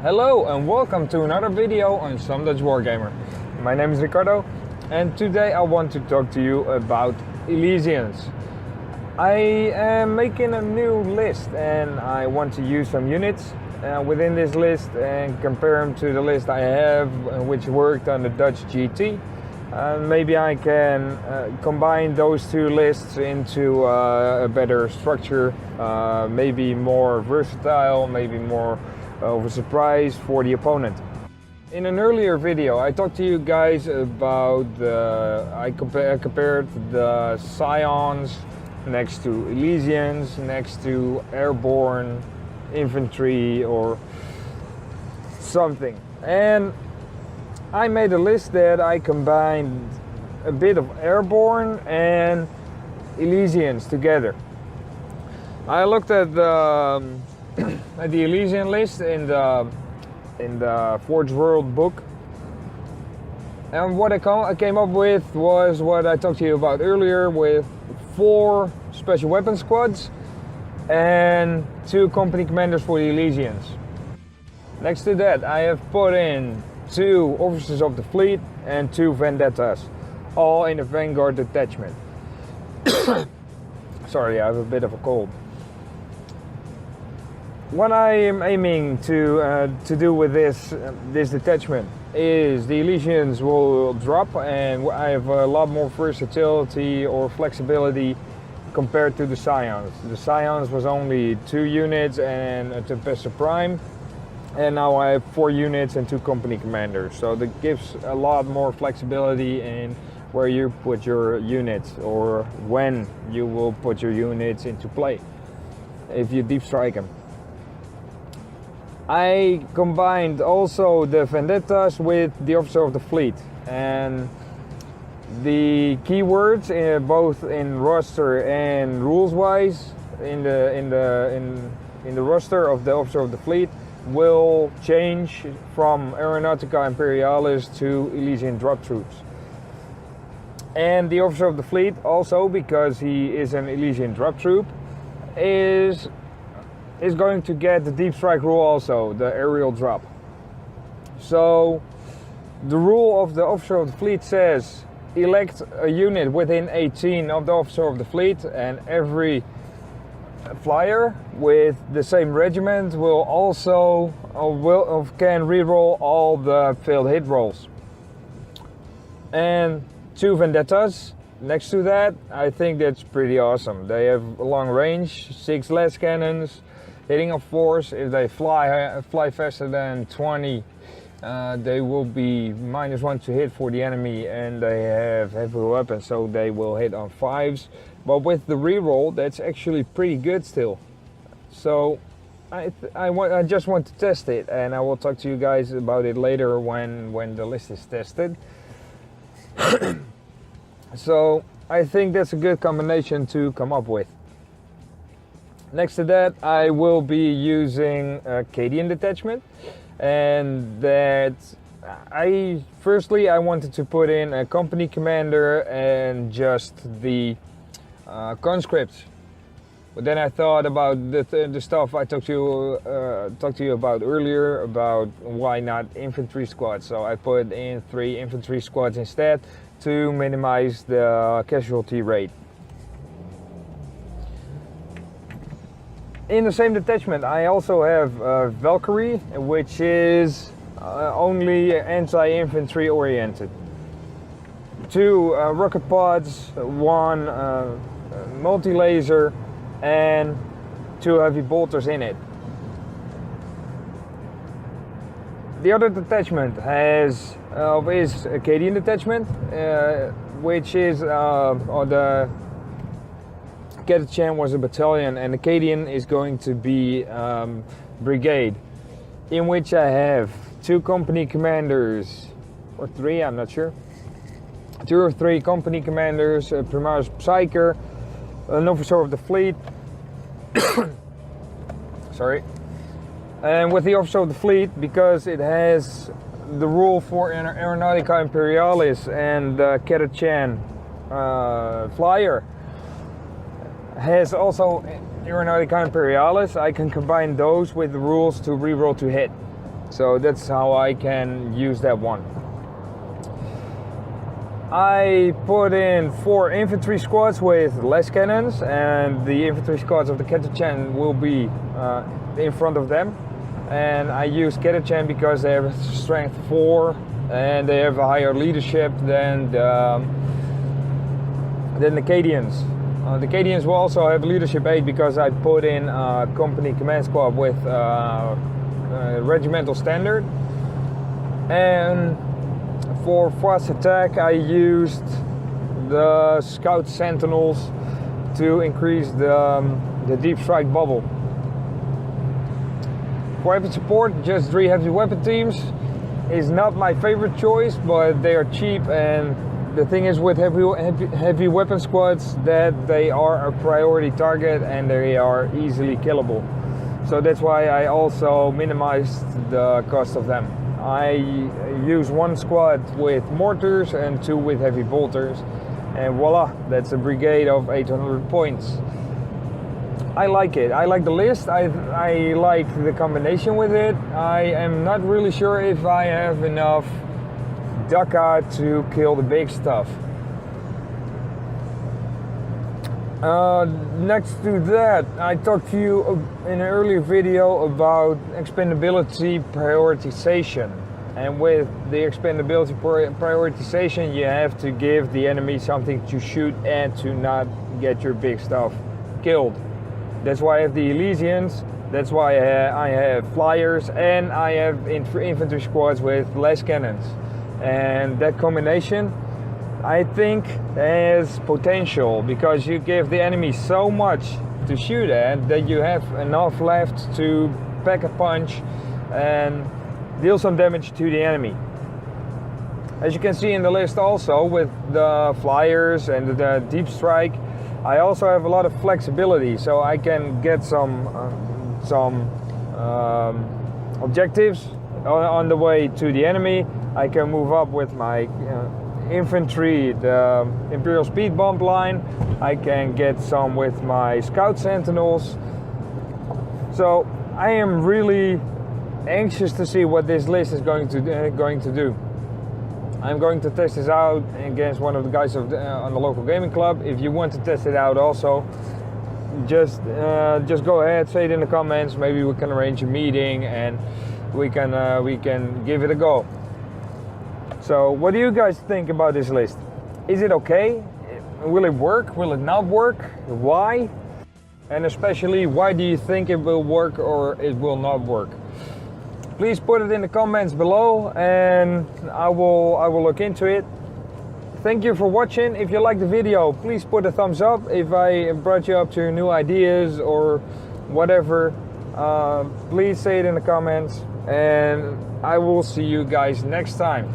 Hello and welcome to another video on Some Dutch Wargamer. My name is Ricardo and today I want to talk to you about Elysians. I am making a new list and I want to use some units within this list and compare them to the list I have which worked on the Dutch GT. Maybe I can combine those two lists into a better structure, maybe more versatile, maybe more of a surprise for the opponent. In an earlier video I talked to you guys about I compared the Scions next to Elysians, next to airborne infantry or something, and I made a list that I combined a bit of airborne and Elysians together. I looked at the at the Elysian list in the Forge World book, and what I came up with was what I talked to you about earlier, with 4 special weapon squads and 2 company commanders for the Elysians. Next to that I have put in 2 officers of the fleet and 2 vendettas, all in a vanguard detachment. Sorry, I have a bit of a cold. What I am aiming to do with this detachment is the Elysians will drop, and I have a lot more versatility or flexibility compared to the Scions. The Scions was only 2 units and a Tempesta Prime, and now I have 4 units and 2 company commanders. So that gives a lot more flexibility in where you put your units or when you will put your units into play if you deep strike them. I combined also the vendettas with the officer of the fleet, and the keywords both in roster and rules wise in the roster of the officer of the fleet will change from Aeronautica Imperialis to Elysian drop troops. And the officer of the fleet also, because he is an Elysian drop troop, is going to get the deep strike rule also, the aerial drop. So the rule of the officer of the fleet says elect a unit within 18 of the officer of the fleet, and every flyer with the same regiment will also can reroll all the failed hit rolls. And 2 vendettas next to that, I think that's pretty awesome. They have a long range, 6 less cannons, hitting of force. If they fly faster than 20, they will be -1 to hit for the enemy, and they have heavy weapons, so they will hit on 5s. But with the reroll, that's actually pretty good still. So I just want to test it, and I will talk to you guys about it later when the list is tested. So I think that's a good combination to come up with. Next to that, I will be using a Cadian detachment, and that firstly I wanted to put in a company commander and just the conscripts. But then I thought about the stuff I talked to you about earlier, about why not infantry squads. So I put in 3 infantry squads instead to minimize the casualty rate. In the same detachment I also have Valkyrie, which is only anti-infantry oriented. 2 rocket pods, 1 multi-laser, and 2 heavy bolters in it. The other detachment is a Cadian detachment, which is the Ketachan was a battalion, and the Cadian is going to be brigade, in which I have 2 company commanders, or 3, I'm not sure. 2 or 3 company commanders, a Primaris Psyker, an officer of the fleet. Sorry. And with the officer of the fleet, because it has the rule for Aeronautica Imperialis and Ketachan flyer, has also Aeronautica Imperialis, I can combine those with the rules to reroll to hit. So that's how I can use that one. I put in 4 infantry squads with less cannons, and the infantry squads of the Ketachan will be in front of them. And I use Ketachan because they have strength 4 and they have a higher leadership than the Cadians. The Cadians will also have leadership 8 because I put in a company command squad with regimental standard. And for fast attack I used the scout sentinels to increase the deep strike bubble. For weapon support, just 3 heavy weapon teams is not my favorite choice, but they are cheap, and the thing is with heavy weapon squads that they are a priority target and they are easily killable. So that's why I also minimized the cost of them. I use 1 squad with mortars and 2 with heavy bolters, and voila, that's a brigade of 800 points. I like it. I like the list. I like the combination with it. I am not really sure if I have enough Dakar to kill the big stuff. Next to that, I talked to you in an earlier video about expendability prioritization. And with the expendability prioritization, you have to give the enemy something to shoot and to not get your big stuff killed. That's why I have the Elysians, that's why I have flyers, and I have infantry squads with less cannons. And that combination, I think, has potential because you give the enemy so much to shoot at that you have enough left to pack a punch and deal some damage to the enemy. As you can see in the list also with the flyers and the deep strike, I also have a lot of flexibility, so I can get some objectives on the way to the enemy. I can move up with my infantry, the Imperial Speed Bomb line. I can get some with my Scout Sentinels. So I am really anxious to see what this list is going to do. I'm going to test this out against one of the guys on the local gaming club. If you want to test it out also, just go ahead, say it in the comments. Maybe we can arrange a meeting and we can give it a go. So what do you guys think about this list? Is it okay? Will it work? Will it not work? Why? And especially, why do you think it will work or it will not work? Please put it in the comments below and I will look into it. Thank you for watching. If you liked the video, please put a thumbs up. If I brought you up to new ideas or whatever, please say it in the comments, and I will see you guys next time.